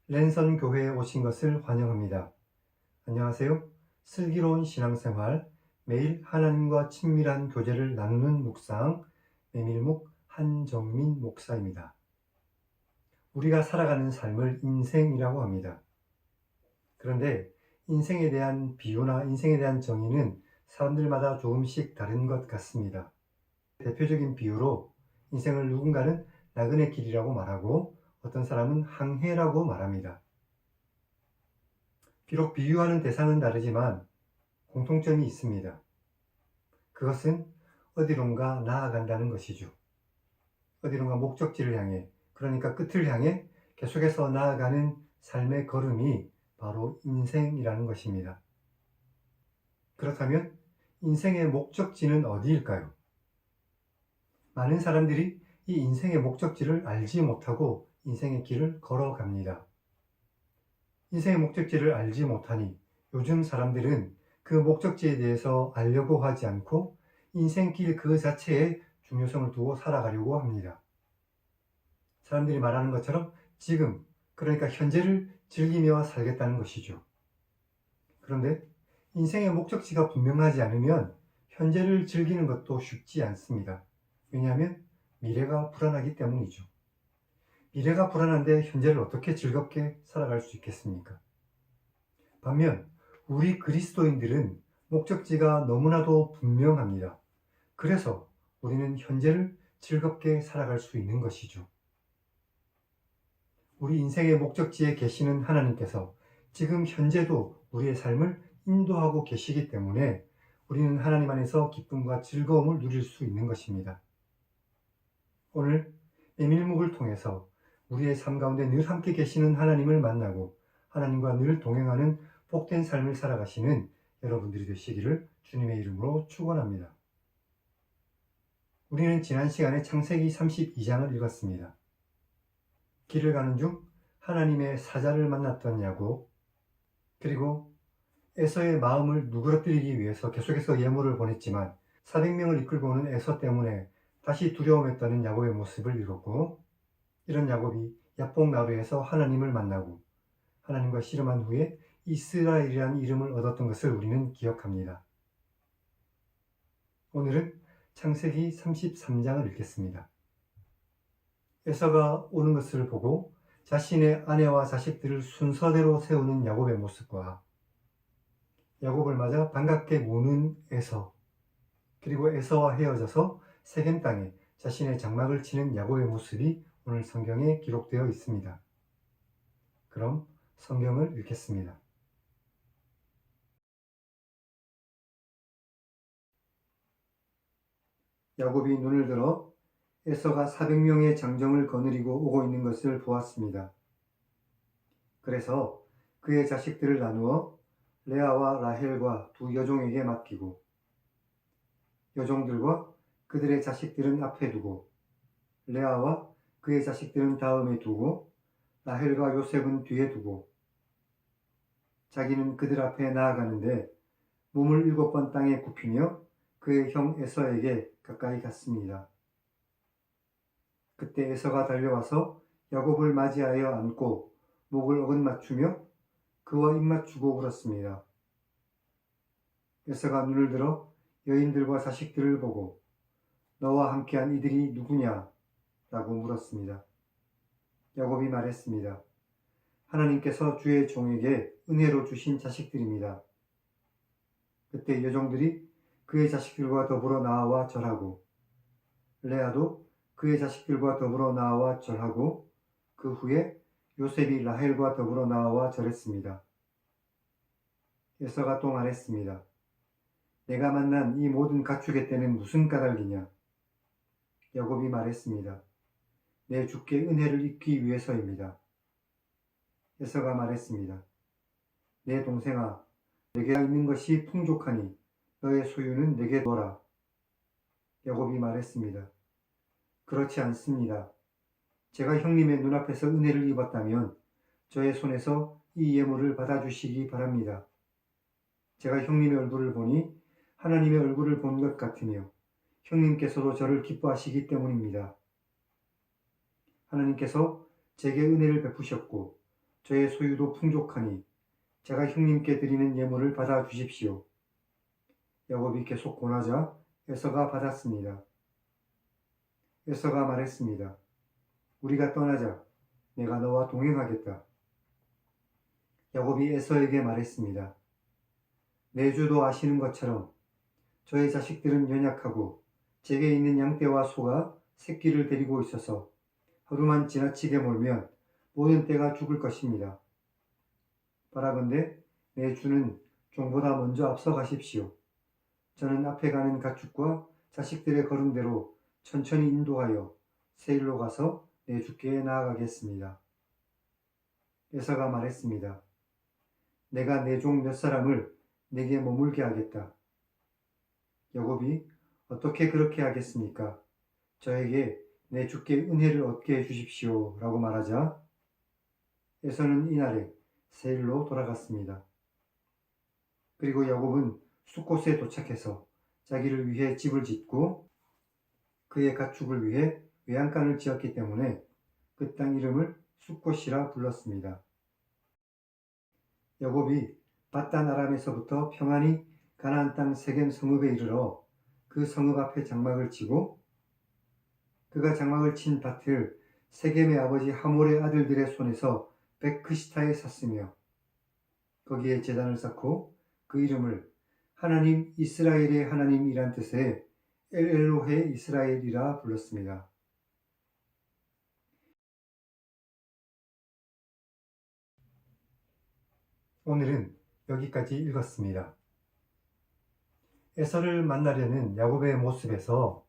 랜선 교회에 오신 것을 환영합니다. 안녕하세요. 슬기로운 신앙생활, 매일 하나님과 친밀한 교제를 나누는 묵상, 메밀묵 한정민 목사입니다. 우리가 살아가는 삶을 인생이라고 합니다. 그런데 인생에 대한 비유나 인생에 대한 정의는 사람들마다 조금씩 다른 것 같습니다. 대표적인 비유로 인생을 누군가는 나그네 길이라고 말하고 어떤 사람은 항해라고 말합니다. 비록 비유하는 대상은 다르지만 공통점이 있습니다. 그것은 어디론가 나아간다는 것이죠. 어디론가 목적지를 향해, 그러니까 끝을 향해 계속해서 나아가는 삶의 걸음이 바로 인생이라는 것입니다. 그렇다면 인생의 목적지는 어디일까요? 많은 사람들이 이 인생의 목적지를 알지 못하고 인생의 길을 걸어갑니다. 인생의 목적지를 알지 못하니 요즘 사람들은 그 목적지에 대해서 알려고 하지 않고 인생길 그 자체에 중요성을 두고 살아가려고 합니다. 사람들이 말하는 것처럼 지금, 그러니까 현재를 즐기며 살겠다는 것이죠. 그런데 인생의 목적지가 분명하지 않으면 현재를 즐기는 것도 쉽지 않습니다. 왜냐하면 미래가 불안하기 때문이죠. 미래가 불안한데 현재를 어떻게 즐겁게 살아갈 수 있겠습니까? 반면 우리 그리스도인들은 목적지가 너무나도 분명합니다. 그래서 우리는 현재를 즐겁게 살아갈 수 있는 것이죠. 우리 인생의 목적지에 계시는 하나님께서 지금 현재도 우리의 삶을 인도하고 계시기 때문에 우리는 하나님 안에서 기쁨과 즐거움을 누릴 수 있는 것입니다. 오늘 메밀묵을 통해서 우리의 삶 가운데 늘 함께 계시는 하나님을 만나고 하나님과 늘 동행하는 복된 삶을 살아가시는 여러분들이 되시기를 주님의 이름으로 축원합니다. 우리는 지난 시간에 창세기 32장을 읽었습니다. 길을 가는 중 하나님의 사자를 만났던 야곱, 그리고 에서의 마음을 누그러뜨리기 위해서 계속해서 예물을 보냈지만 400명을 이끌고 오는 에서 때문에 다시 두려움에 떠는 야곱의 모습을 읽었고, 이런 야곱이 야복 나루에서 하나님을 만나고 하나님과 씨름한 후에 이스라엘이라는 이름을 얻었던 것을 우리는 기억합니다. 오늘은 창세기 33장을 읽겠습니다. 에서가 오는 것을 보고 자신의 아내와 자식들을 순서대로 세우는 야곱의 모습과 야곱을 맞아 반갑게 우는 에서, 그리고 에서와 헤어져서 세겜 땅에 자신의 장막을 치는 야곱의 모습이 오늘 성경에 기록되어 있습니다. 그럼 성경을 읽겠습니다. 야곱이 눈을 들어 에서가 400명의 장정을 거느리고 오고 있는 것을 보았습니다. 그래서 그의 자식들을 나누어 레아와 라헬과 두 여종에게 맡기고 여종들과 그들의 자식들은 앞에 두고 레아와 그의 자식들은 다음에 두고 라헬과 요셉은 뒤에 두고 자기는 그들 앞에 나아가는데 몸을 7번 땅에 굽히며 그의 형 에서에게 가까이 갔습니다. 그때 에서가 달려와서 야곱을 맞이하여 안고 목을 어긋맞추며 그와 입맞추고 울었습니다. 에서가 눈을 들어 여인들과 자식들을 보고 너와 함께한 이들이 누구냐? 라고 물었습니다. 야곱이 말했습니다. 하나님께서 주의 종에게 은혜로 주신 자식들입니다. 그때 여종들이 그의 자식들과 더불어 나와 절하고 레아도 그의 자식들과 더불어 나와 절하고 그 후에 요셉이 라헬과 더불어 나와 절했습니다. 에서가 또 말했습니다. 내가 만난 이 모든 가축의 떼는 무슨 까닭이냐? 야곱이 말했습니다. 내 주께 은혜를 입기 위해서입니다. 에서가 말했습니다. 내 동생아, 내게 있는 것이 풍족하니 너의 소유는 내게 둬라. 야곱이 말했습니다. 그렇지 않습니다. 제가 형님의 눈앞에서 은혜를 입었다면 저의 손에서 이 예물을 받아주시기 바랍니다. 제가 형님의 얼굴을 보니 하나님의 얼굴을 본 것 같으며 형님께서도 저를 기뻐하시기 때문입니다. 하나님께서 제게 은혜를 베푸셨고 저의 소유도 풍족하니 제가 형님께 드리는 예물을 받아 주십시오. 야곱이 계속 권하자 에서가 받았습니다. 에서가 말했습니다. 우리가 떠나자. 내가 너와 동행하겠다. 야곱이 에서에게 말했습니다. 내 주도 아시는 것처럼 저의 자식들은 연약하고 제게 있는 양떼와 소가 새끼를 데리고 있어서 하루만 지나치게 몰면 모든 떼가 죽을 것입니다. 바라건대 내 주는 종보다 먼저 앞서 가십시오. 저는 앞에 가는 가축과 자식들의 걸음대로 천천히 인도하여 세일로 가서 내 주께 나아가겠습니다. 에서가 말했습니다. 내가 내 종 몇 사람을 내게 머물게 하겠다. 야곱이 어떻게 그렇게 하겠습니까? 저에게 내 주께 은혜를 얻게 해주십시오. 라고 말하자 에서는 이날에 세일로 돌아갔습니다. 그리고 야곱은 숫곳에 도착해서 자기를 위해 집을 짓고 그의 가축을 위해 외양간을 지었기 때문에 그 땅 이름을 숫곳이라 불렀습니다. 야곱이 밧단 아람에서부터 평안히 가나안 땅 세겜 성읍에 이르러 그 성읍 앞에 장막을 치고 그가 장막을 친 밭을 세겜의 아버지 하몰의 아들들의 손에서 백크시타에 샀으며 거기에 제단을 쌓고 그 이름을 하나님 이스라엘의 하나님이란 뜻의 엘엘로헤 이스라엘이라 불렀습니다. 오늘은 여기까지 읽었습니다. 에서를 만나려는 야곱의 모습에서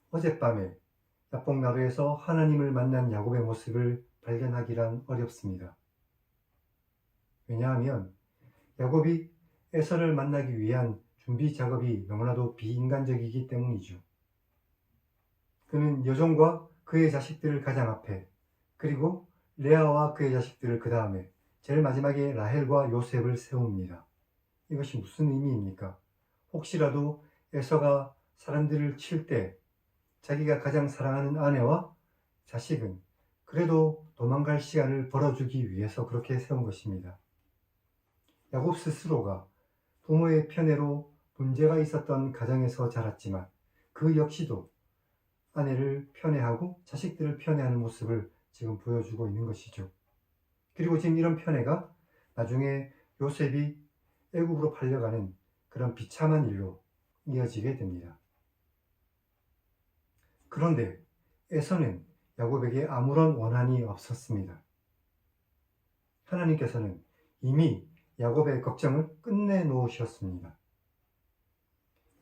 어젯밤에 야복나루에서 하나님을 만난 야곱의 모습을 발견하기란 어렵습니다. 왜냐하면 야곱이 에서를 만나기 위한 준비 작업이 너무나도 비인간적이기 때문이죠. 그는 여종과 그의 자식들을 가장 앞에, 그리고 레아와 그의 자식들을 그 다음에, 제일 마지막에 라헬과 요셉을 세웁니다. 이것이 무슨 의미입니까? 혹시라도 에서가 사람들을 칠 때 자기가 가장 사랑하는 아내와 자식은 그래도 도망갈 시간을 벌어주기 위해서 그렇게 세운 것입니다. 야곱 스스로가 부모의 편애로 문제가 있었던 가정에서 자랐지만 그 역시도 아내를 편애하고 자식들을 편애하는 모습을 지금 보여주고 있는 것이죠. 그리고 지금 이런 편애가 나중에 요셉이 애굽으로 팔려가는 그런 비참한 일로 이어지게 됩니다. 그런데 에서는 야곱에게 아무런 원한이 없었습니다. 하나님께서는 이미 야곱의 걱정을 끝내 놓으셨습니다.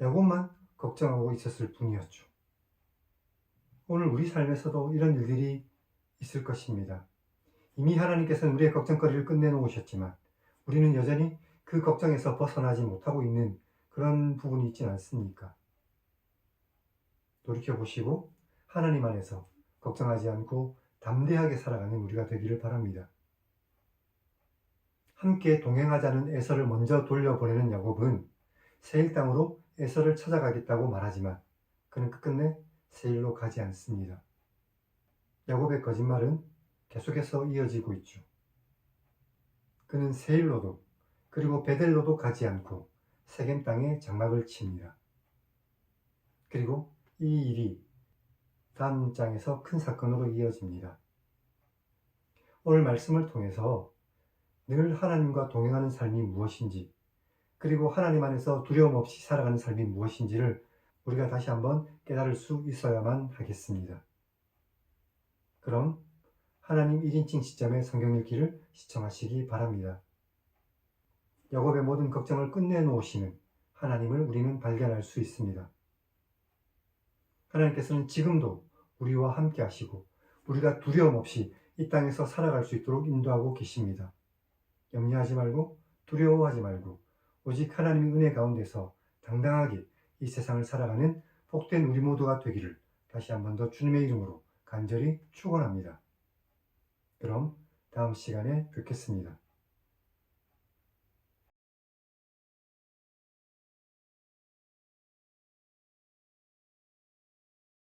야곱만 걱정하고 있었을 뿐이었죠. 오늘 우리 삶에서도 이런 일들이 있을 것입니다. 이미 하나님께서는 우리의 걱정거리를 끝내 놓으셨지만 우리는 여전히 그 걱정에서 벗어나지 못하고 있는 그런 부분이 있지 않습니까? 돌이켜보시고 하나님 안에서 걱정하지 않고 담대하게 살아가는 우리가 되기를 바랍니다. 함께 동행하자는 에서를 먼저 돌려보내는 야곱은 세일 땅으로 에서를 찾아가겠다고 말하지만 그는 끝끝내 세일로 가지 않습니다. 야곱의 거짓말은 계속해서 이어지고 있죠. 그는 세일로도 그리고 베델로도 가지 않고 세겜 땅에 장막을 칩니다. 그리고 이 일이 다음 장에서 큰 사건으로 이어집니다. 오늘 말씀을 통해서 늘 하나님과 동행하는 삶이 무엇인지, 그리고 하나님 안에서 두려움 없이 살아가는 삶이 무엇인지를 우리가 다시 한번 깨달을 수 있어야만 하겠습니다. 그럼 하나님 1인칭 시점의 성경 읽기를 시청하시기 바랍니다. 야곱의 모든 걱정을 끝내놓으시는 하나님을 우리는 발견할 수 있습니다. 하나님께서는 지금도 우리와 함께 하시고 우리가 두려움 없이 이 땅에서 살아갈 수 있도록 인도하고 계십니다. 염려하지 말고 두려워하지 말고 오직 하나님의 은혜 가운데서 당당하게 이 세상을 살아가는 복된 우리 모두가 되기를 다시 한 번 더 주님의 이름으로 간절히 축원합니다. 그럼 다음 시간에 뵙겠습니다.